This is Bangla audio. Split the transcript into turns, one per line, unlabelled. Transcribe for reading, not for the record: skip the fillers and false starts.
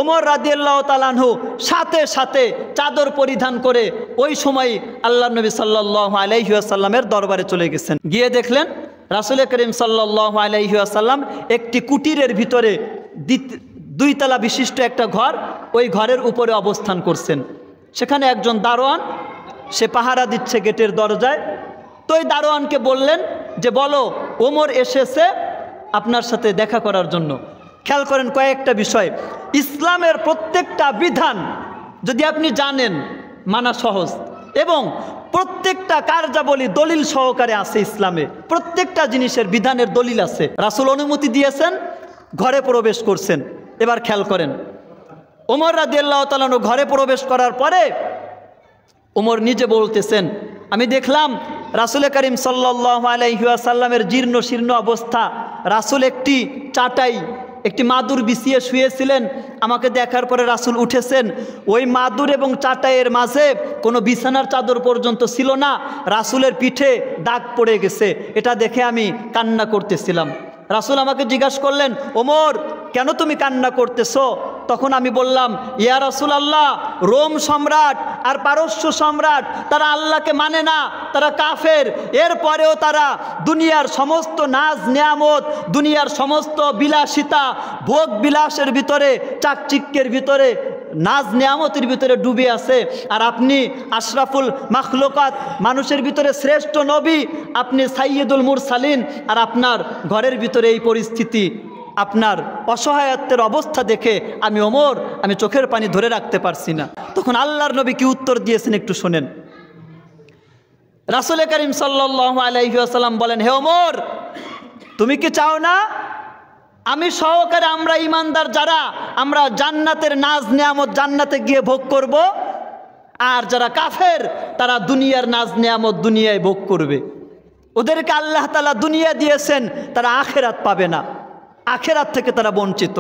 ওমর রাদিয়াল্লাহু তাআলা আনহু সাথে সাথে চাদর পরিধান করে ওই সময় আল্লাহর নবী সাল্লাল্লাহু আলাইহি ওয়াসাল্লামের দরবারে চলে গেছেন। গিয়ে দেখলেন রাসূল করিম সাল্লাল্লাহু আলাইহি ওয়াসাল্লাম একটি কুটিরের ভিতরে 2 তলা বিশিষ্ট একটা ঘর, ওই ঘরের উপরে অবস্থান করছেন। সেখানে একজন দারোয়ান, সে পাহারা দিচ্ছে গেটের দরজায়। তো ওই দারোয়ানকে বললেন যে বলো, ওমর এসেছে আপনার সাথে দেখা করার জন্য। খেয়াল করেন কয়েকটা বিষয়। ইসলামের প্রত্যেকটা বিধান যদি আপনি জানেন, মানা সহজ, এবং প্রত্যেকটা কার্যাবলী দলিল সহকারে আছে। ইসলামে প্রত্যেকটা জিনিসের বিধানের দলিল আছে। রাসূল অনুমতি দিয়েছেন, ঘরে প্রবেশ করছেন। এবার খেয়াল করেন, ওমর রাদিয়াল্লাহু তাআলা ঘরে প্রবেশ করার পরে ওমর নিজে বলতেছেন, আমি দেখলাম রাসূল করিম সাল্লাল্লাহু আলাইহি ওয়াসাল্লামের জীর্ণ শীর্ণ অবস্থা। রাসূল একটি চাটাই, একটি মাদুর বিছিয়ে শুয়েছিলেন। আমাকে দেখার পরে রাসূল উঠেছেন। ওই মাদুর এবং চাটাইয়ের মাঝে কোনো বিছানার চাদর পর্যন্ত ছিল না। রাসূলের পিঠে দাগ পড়ে গেছে। এটা দেখে আমি কান্না করতেছিলাম। রাসূল আমাকে জিজ্ঞাসা করলেন, ওমর কেন তুমি কান্না করতেছো? তখন আমি বললাম, ইয়া রাসূলুল্লাহ, রোম সম্রাট আর পারস্য সম্রাট তারা আল্লাহকে মানে না, তারা কাফের। এরপরেও তারা দুনিয়ার সমস্ত নাজ নিয়ামত, দুনিয়ার সমস্ত বিলাসিতা, ভোগ বিলাসের ভিতরে, চাকচিক্যের ভিতরে, নাজ নিয়ামতের ভিতরে ডুবে আছে। আর আপনি আশরাফুল মাখলুকাত, মানুষের ভিতরে শ্রেষ্ঠ নবী, আপনি সাইয়্যিদুল মুরসালিন, আর আপনার ঘরের ভিতরে এই পরিস্থিতি। আপনার অসহায়ত্বের অবস্থা দেখে আমি ওমর, আমি চোখের পানি ধরে রাখতে পারছি না। তখন আল্লাহর নবী কি উত্তর দিয়েছেন একটু শোনেন। রাসূল করিম সাল্লাল্লাহু আলাইহি ওয়াসাল্লাম বলেন, হে ওমর, তুমি কি চাও না আমি সহকারে আমরা ইমানদার যারা, আমরা জান্নাতের নাজ নিয়ামত জান্নাতে গিয়ে ভোগ করব, আর যারা কাফের তারা দুনিয়ার নাজ নিয়ামত দুনিয়ায় ভোগ করবে। ওদেরকে আল্লাহ তাআলা দুনিয়া দিয়েছেন, তারা আখিরাত পাবে না, আখিরাত থেকে তারা বঞ্চিত।